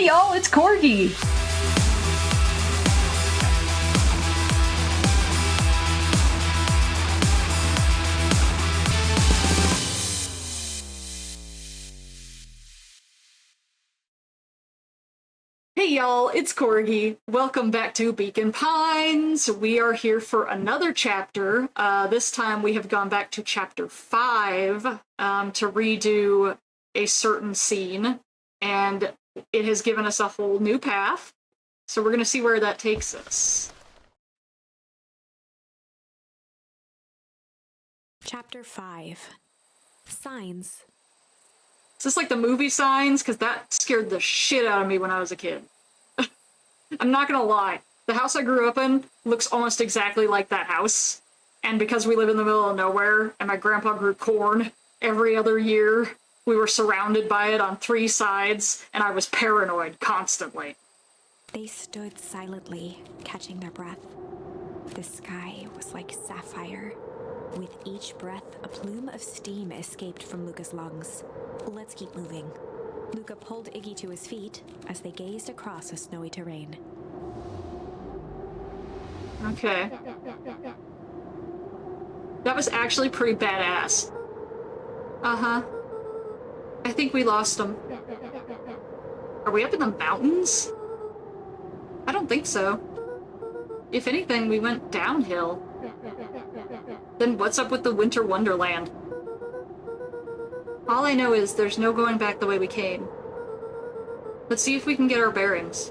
Hey y'all, it's Corgi! Hey y'all, it's Corgi. Welcome back to Beacon Pines. We are here for another chapter. This time we have gone back to chapter 5 to redo a certain scene, and it has given us a whole new path. So we're going to see where that takes us. Chapter 5. Signs. Is this like the movie Signs? Because that scared the shit out of me when I was a kid. I'm not gonna lie. The house I grew up in looks almost exactly like that house. And because we live in the middle of nowhere, and my grandpa grew corn every other year, we were surrounded by it on 3 sides, and I was paranoid constantly. They stood silently, catching their breath. The sky was like sapphire. With each breath, a plume of steam escaped from Luca's lungs. Let's keep moving. Luca pulled Iggy to his feet as they gazed across a snowy terrain. Okay. That was actually pretty badass. Uh-huh. I think we lost him. Are we up in the mountains? I don't think so. If anything, we went downhill. Then what's up with the Winter Wonderland? All I know is there's no going back the way we came. Let's see if we can get our bearings.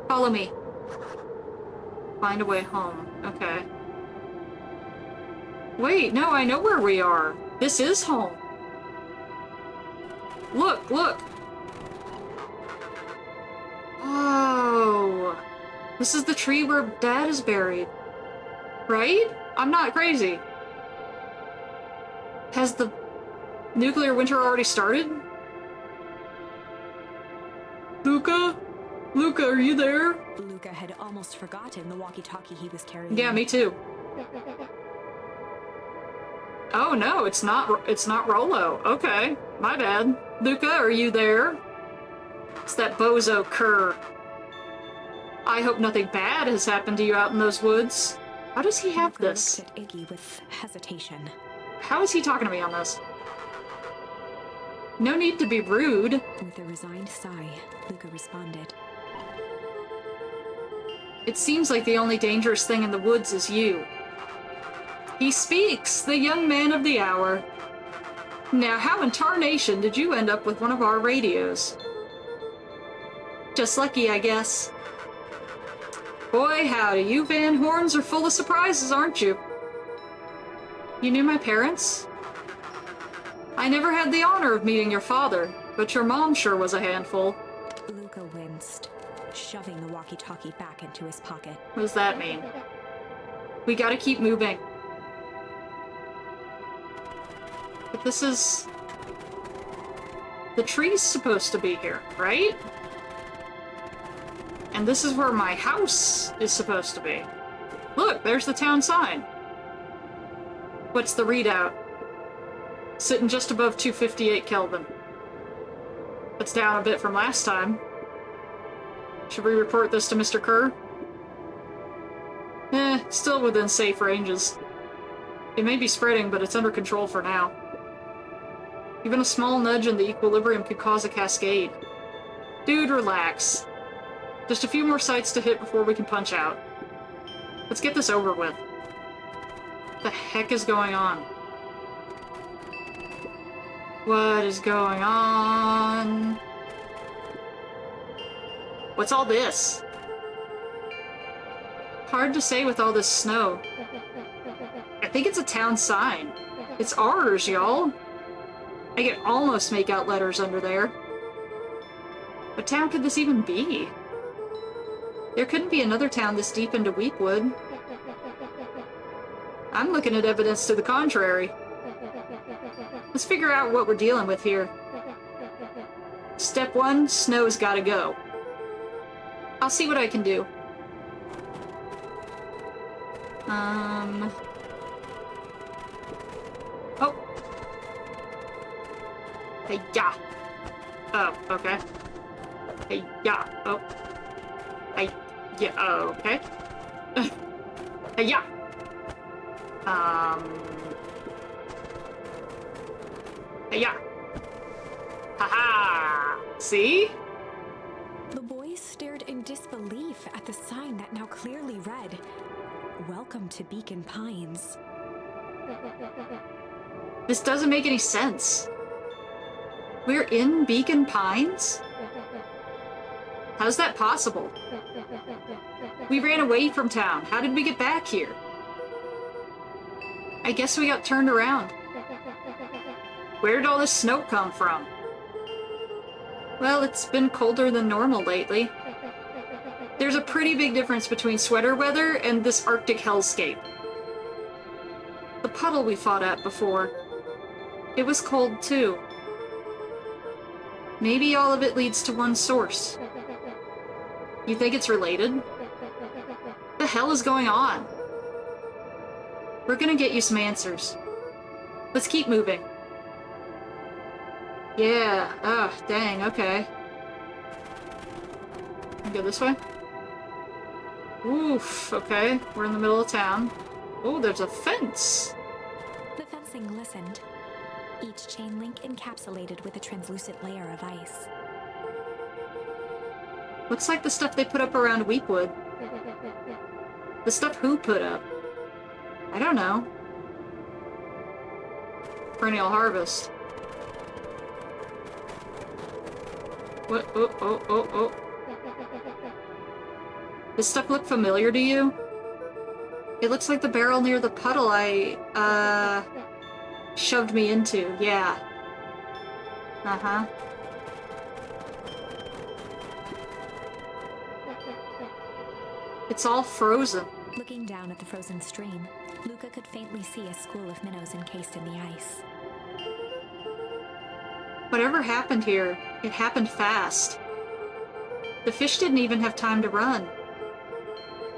Follow me. Find a way home. Okay. Wait, no, I know where we are. This is home. Look, look. Oh. This is the tree where Dad is buried. Right? I'm not crazy. Has the nuclear winter already started? Luca? Luca, are you there? Luca had almost forgotten the walkie-talkie he was carrying. Yeah, me too. Oh no, it's not Rolo. Okay, my bad. Luca, are you there? It's that bozo Kerr. I hope nothing bad has happened to you out in those woods. How does he have Luca this? looked at Iggy with hesitation. How is he talking to me on this? No need to be rude. With a resigned sigh, Luca responded. It seems like the only dangerous thing in the woods is you. He speaks, the young man of the hour. Now, how in tarnation did you end up with one of our radios? Just lucky, I guess. Boy, howdy, you Van Horns are full of surprises, aren't you? You knew my parents? I never had the honor of meeting your father, but your mom sure was a handful. Luca winced, shoving the walkie-talkie back into his pocket. What does that mean? We gotta keep moving. But this is... The tree's supposed to be here, right? And this is where my house is supposed to be. Look, there's the town sign. What's the readout? Sitting just above 258 Kelvin. That's down a bit from last time. Should we report this to Mr. Kerr? Still within safe ranges. It may be spreading, but it's under control for now. Even a small nudge in the equilibrium could cause a cascade. Dude, relax. Just a few more sites to hit before we can punch out. Let's get this over with. What the heck is going on? What is going on? What's all this? Hard to say with all this snow. I think it's a town sign. It's ours, y'all. I can almost make out letters under there. What town could this even be? There couldn't be another town this deep into Weepwood. I'm looking at evidence to the contrary. Let's figure out what we're dealing with here. Step 1, snow's gotta go. I'll see what I can do. Oh. Hey, yeah. Oh, okay. Hey, yeah. Oh. Hey, yeah. Oh, okay. Hey, yeah. Hey, yeah. Haha. See? The boys stared in disbelief at the sign that now clearly read, "Welcome to Beacon Pines." This doesn't make any sense. We're in Beacon Pines? How's that possible? We ran away from town. How did we get back here? I guess we got turned around. Where did all this snow come from? Well, it's been colder than normal lately. There's a pretty big difference between sweater weather and this Arctic hellscape. The puddle we fought at before. It was cold too. Maybe all of it leads to one source. You think it's related? What the hell is going on? We're gonna get you some answers. Let's keep moving. Yeah, dang, okay. Go this way? Oof, okay. We're in the middle of town. Oh, there's a fence! The fencing listened, each chain link encapsulated with a translucent layer of ice. Looks like the stuff they put up around Weepwood. The stuff who put up? I don't know. Perennial harvest. What? Oh. Does stuff look familiar to you? It looks like the barrel near the puddle I, shoved me into. Yeah. Uh-huh. It's all frozen. Looking down at the frozen stream, Luca could faintly see a school of minnows encased in the ice. Whatever happened here, it happened fast. The fish didn't even have time to run.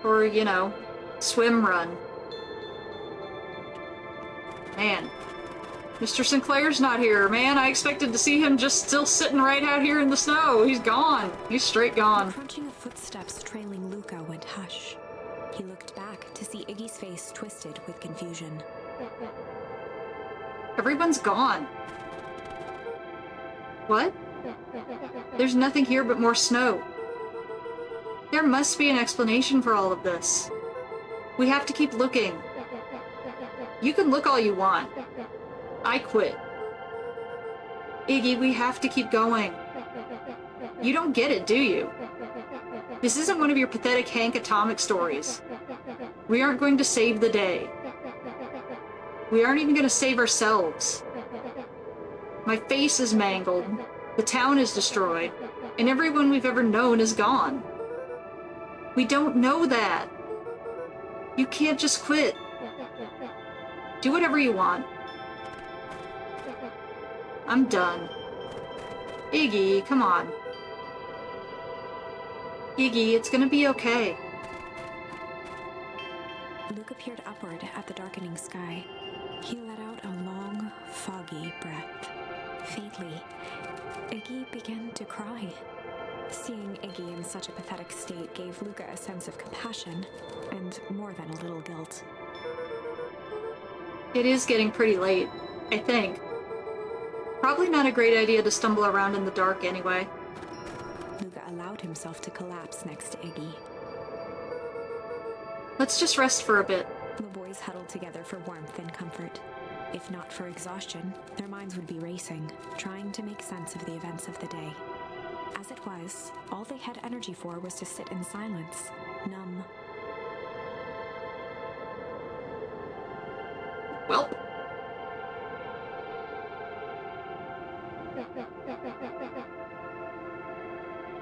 Or, you know, swim run. Man. Mr. Sinclair's not here, man. I expected to see him just still sitting right out here in the snow. He's gone. He's straight gone. The crunching of footsteps trailing Luca went hush. He looked back to see Iggy's face twisted with confusion. Everyone's gone. What? There's nothing here but more snow. There must be an explanation for all of this. We have to keep looking. You can look all you want. I quit. Iggy, we have to keep going. You don't get it, do you? This isn't one of your pathetic Hank Atomic stories. We aren't going to save the day. We aren't even going to save ourselves. My face is mangled, the town is destroyed, and everyone we've ever known is gone. We don't know that. You can't just quit. Do whatever you want. I'm done. Iggy, come on. Iggy, it's gonna be okay. Luca peered upward at the darkening sky. He let out a long, foggy breath. Faintly, Iggy began to cry. Seeing Iggy in such a pathetic state gave Luca a sense of compassion, and more than a little guilt. It is getting pretty late, I think. Probably not a great idea to stumble around in the dark anyway. Luca allowed himself to collapse next to Iggy. Let's just rest for a bit. The boys huddled together for warmth and comfort. If not for exhaustion, their minds would be racing, trying to make sense of the events of the day. As it was, all they had energy for was to sit in silence, numb. Well.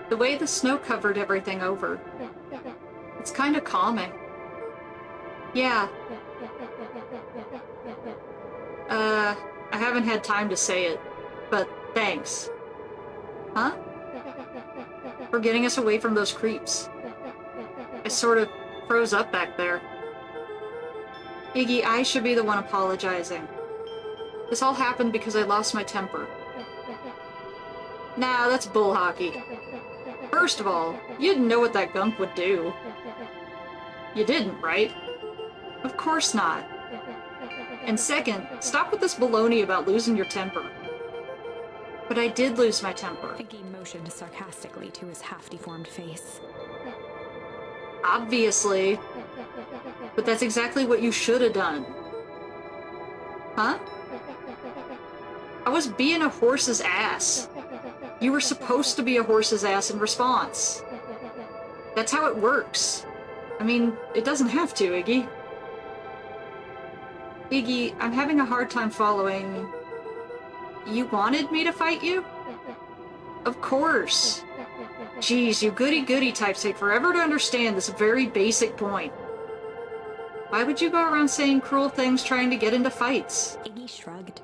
The way the snow covered everything over, it's kind of calming. Yeah. I haven't had time to say it, but thanks. Huh? For getting us away from those creeps. I sort of froze up back there. Iggy, I should be the one apologizing. This all happened because I lost my temper. Nah, that's bull hockey. First of all, you didn't know what that gunk would do. You didn't, right? Of course not. And second, stop with this baloney about losing your temper. But I did lose my temper. Iggy motioned sarcastically to his half-deformed face. Obviously. But that's exactly what you should have done. Huh? I was being a horse's ass. You were supposed to be a horse's ass in response. That's how it works. I mean, it doesn't have to, Iggy. Iggy, I'm having a hard time following. You wanted me to fight you? Of course. Geez, you goody-goody types take forever to understand this very basic point. Why would you go around saying cruel things trying to get into fights? Iggy shrugged.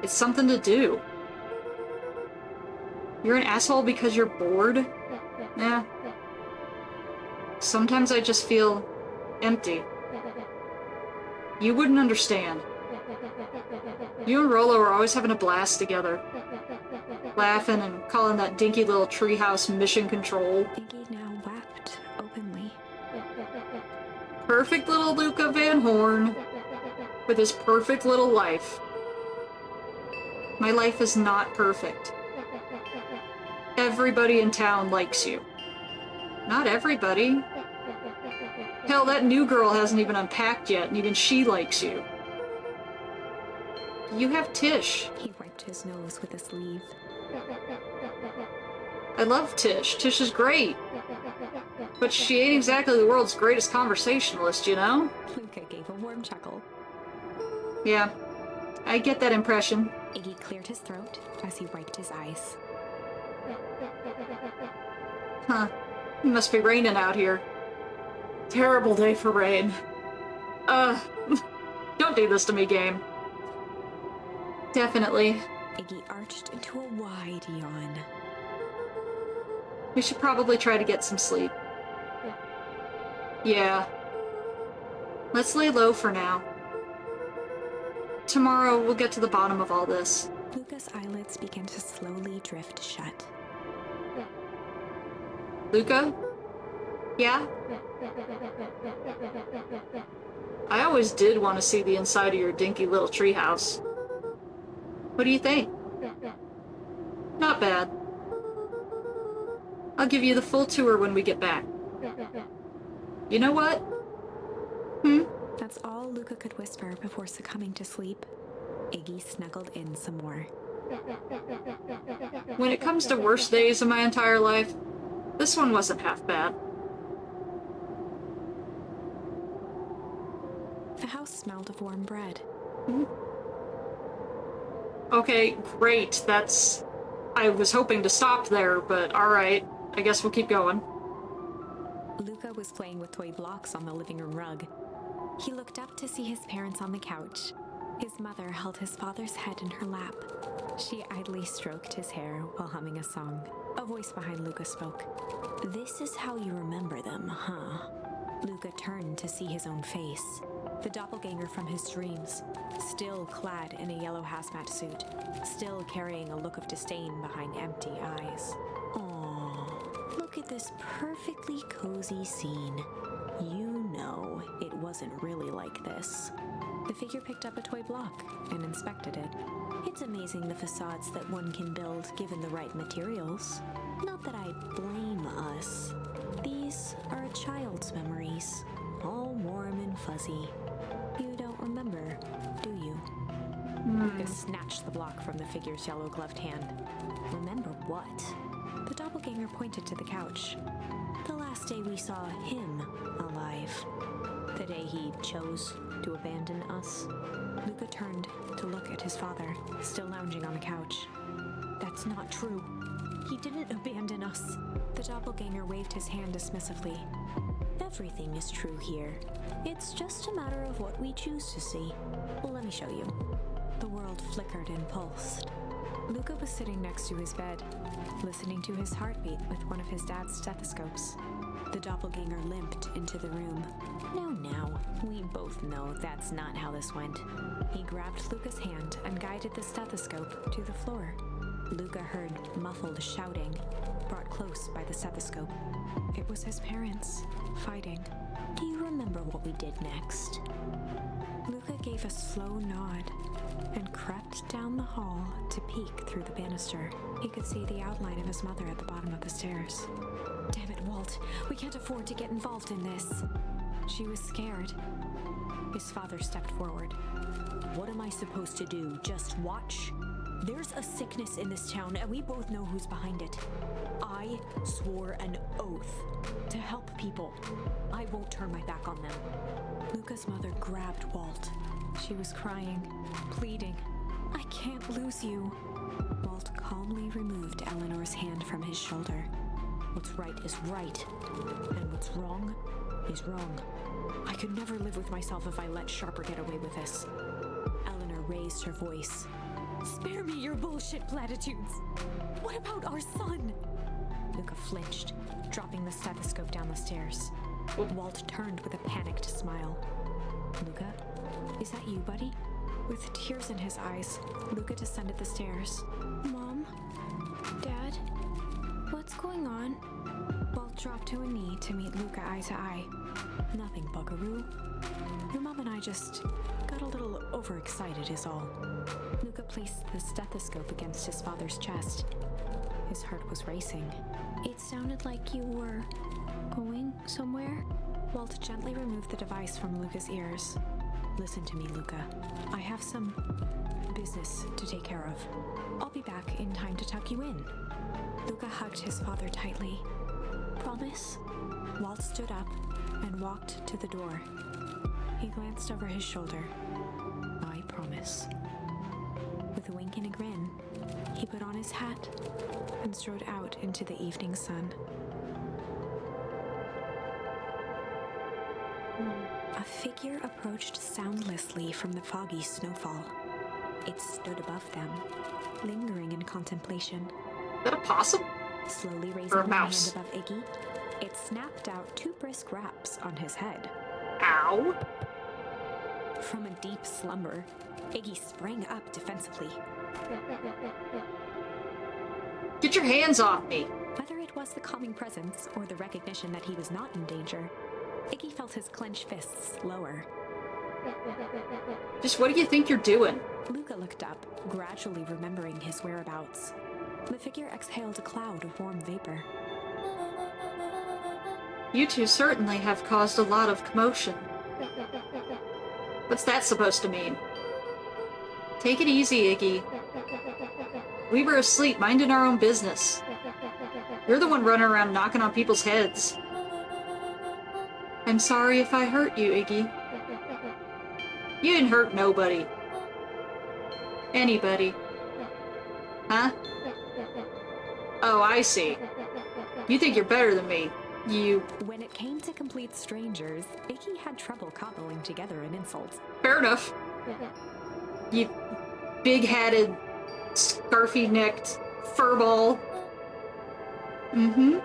It's something to do. You're an asshole because you're bored? Yeah. Sometimes I just feel empty. You wouldn't understand. You and Rolo are always having a blast together. Laughing and calling that dinky little treehouse mission control. Iggy now wept openly. Perfect little Luca Van Horn. With his perfect little life. My life is not perfect. Everybody in town likes you. Not everybody. Hell, that new girl hasn't even unpacked yet, and even she likes you. You have Tish. He wiped his nose with a sleeve. I love Tish. Tish is great. But she ain't exactly the world's greatest conversationalist, you know? Luca gave a warm chuckle. Yeah, I get that impression. Iggy cleared his throat as he wiped his eyes. Huh. It must be raining out here. Terrible day for rain. Don't do this to me, game. Definitely. Iggy arched into a wide yawn. We should probably try to get some sleep. Yeah. Let's lay low for now. Tomorrow, we'll get to the bottom of all this. Luca's eyelids began to slowly drift shut. Luca? Yeah? I always did want to see the inside of your dinky little treehouse. What do you think? Not bad. I'll give you the full tour when we get back. You know what? That's all Luca could whisper before succumbing to sleep. Iggy snuggled in some more. When it comes to worst days of my entire life, this one wasn't half bad. The house smelled of warm bread. Okay, great. I was hoping to stop there, but alright. I guess we'll keep going. Luca was playing with toy blocks on the living room rug. He looked up to see his parents on the couch. His mother held his father's head in her lap. She idly stroked his hair while humming a song. A voice behind Luca spoke. "This is how you remember them, huh?" Luca turned to see his own face. The doppelganger from his dreams, still clad in a yellow hazmat suit, still carrying a look of disdain behind empty eyes. Aww, look at this perfectly cozy scene. You know it wasn't really like this. The figure picked up a toy block and inspected it. It's amazing the facades that one can build given the right materials. Not that I blame us. These are a child's memories, all warm and fuzzy. You don't remember, do you? Lucas snatched the block from the figure's yellow-gloved hand. Remember what? The doppelganger pointed to the couch. The last day we saw him alive. The day he chose to abandon us. Luca turned to look at his father, still lounging on the couch. That's not true. He didn't abandon us. The doppelganger waved his hand dismissively. Everything is true here. It's just a matter of what we choose to see. Well, let me show you. The world flickered and pulsed. Luca was sitting next to his bed, listening to his heartbeat with one of his dad's stethoscopes. The doppelganger limped into the room. Now, we both know that's not how this went. He grabbed Luca's hand and guided the stethoscope to the floor. Luca heard muffled shouting, house by the stethoscope. It was his parents, fighting. Do you remember what we did next? Luca gave a slow nod and crept down the hall to peek through the banister. He could see the outline of his mother at the bottom of the stairs. Damn it, Walt. We can't afford to get involved in this. She was scared. His father stepped forward. What am I supposed to do? Just watch? There's a sickness in this town, and we both know who's behind it. I swore an oath to help people. I won't turn my back on them. Luca's mother grabbed Walt. She was crying, pleading. I can't lose you. Walt calmly removed Eleanor's hand from his shoulder. What's right is right, and what's wrong is wrong. I could never live with myself if I let Sharper get away with this. Eleanor raised her voice. Spare me your bullshit platitudes. What about our son? Luca flinched, dropping the stethoscope down the stairs. Walt turned with a panicked smile. Luca, is that you, buddy? With tears in his eyes, Luca descended the stairs. Mom? Dad? What's going on? Walt dropped to a knee to meet Luca eye to eye. Nothing, buckaroo. Your mom and I just got a little overexcited is all. Luca placed the stethoscope against his father's chest. His heart was racing. It sounded like you were going somewhere? Walt gently removed the device from Luca's ears. Listen to me, Luca. I have some business to take care of. I'll be back in time to tuck you in. Luca hugged his father tightly. Promise? Walt stood up and walked to the door. He glanced over his shoulder. I promise. With a wink and a grin, he put on his hat and strode out into the evening sun. A figure approached soundlessly from the foggy snowfall. It stood above them, lingering in contemplation. Is that a possum? Slowly raising Or a one mouse? hand above Iggy, it snapped out 2 brisk raps on his head. Ow. From a deep slumber, Iggy sprang up defensively. Get your hands off me. Whether it was the calming presence or the recognition that he was not in danger, Iggy felt his clenched fists lower. Just what do you think you're doing? Luca looked up, gradually remembering his whereabouts. The figure exhaled a cloud of warm vapor. You two certainly have caused a lot of commotion. What's that supposed to mean? Take it easy, Iggy. We were asleep, minding our own business. You're the one running around knocking on people's heads. I'm sorry if I hurt you, Iggy. You didn't hurt nobody. Anybody. Huh? Oh, I see. You think you're better than me. You... When it came to complete strangers, Iggy had trouble cobbling together an insult. Fair enough. You big-hatted, scarfy-necked furball. Mm-hmm.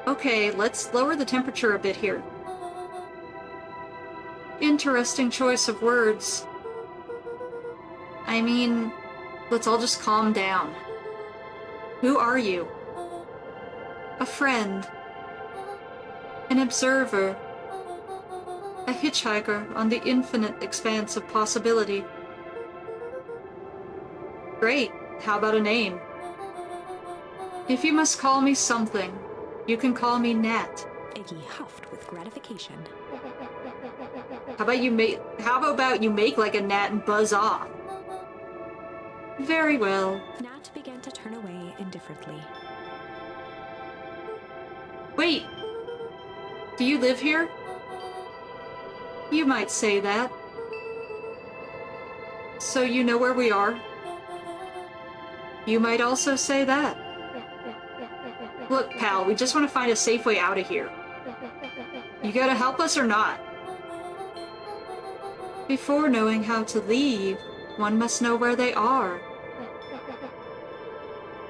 Okay, let's lower the temperature a bit here. Interesting choice of words. I mean, let's all just calm down. Who are you? A friend. An observer. A hitchhiker on the infinite expanse of possibility. Great. How about a name? If you must call me something, you can call me Nat. Iggy huffed with gratification. How about you make like a gnat and buzz off? Very well. Nat began to turn away indifferently. Wait. Do you live here? You might say that. So you know where we are? You might also say that. Look, pal, we just want to find a safe way out of here. You gotta help us or not? Before knowing how to leave, one must know where they are.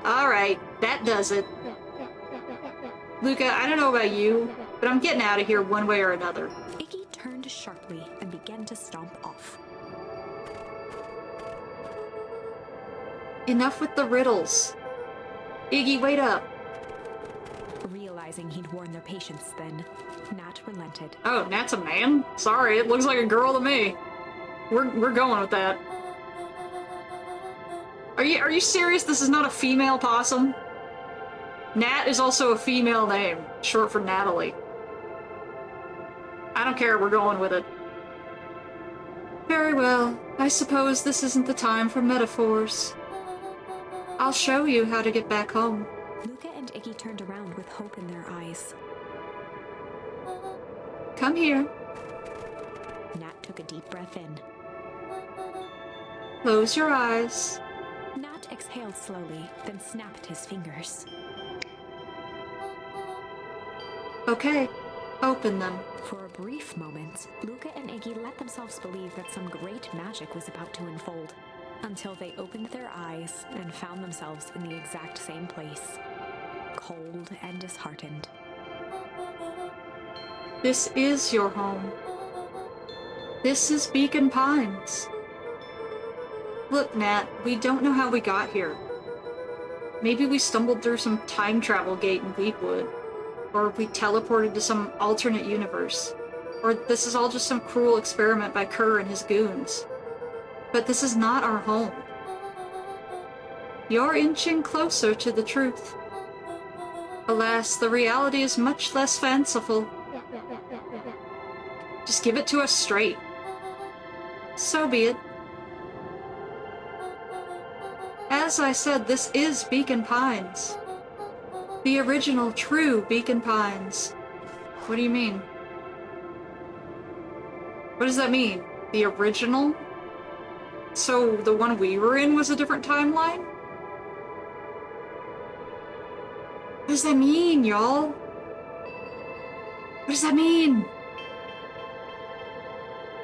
Alright, that does it. Luca, I don't know about you, but I'm getting out of here one way or another. Iggy turned sharply and began to stomp off. Enough with the riddles. Iggy, wait up. Realizing he'd worn their patience then, Nat relented. Oh, Nat's a man? Sorry, it looks like a girl to me. We're going with that. Are you serious? This is not a female possum? Nat is also a female name, short for Natalie. I don't care, we're going with it. Very well. I suppose this isn't the time for metaphors. I'll show you how to get back home. Luca and Iggy turned around with hope in their eyes. Come here. Nat took a deep breath in. Close your eyes. Nat exhaled slowly, then snapped his fingers. Okay, open them. For a brief moment, Luca and Iggy let themselves believe that some great magic was about to unfold, until they opened their eyes and found themselves in the exact same place, cold and disheartened. This is your home. This is Beacon Pines. Look, Nat, we don't know how we got here. Maybe we stumbled through some time travel gate in Weepwood. Or we teleported to some alternate universe. Or this is all just some cruel experiment by Kerr and his goons. But this is not our home. You're inching closer to the truth. Alas, the reality is much less fanciful. Just give it to us straight. So be it. As I said, this is Beacon Pines. The original, true Beacon Pines. What do you mean? What does that mean? The original? So the one we were in was a different timeline? What does that mean, y'all? What does that mean?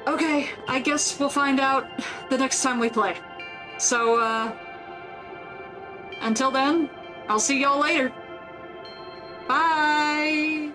Okay, I guess we'll find out the next time we play. So, until then, I'll see y'all later. Bye!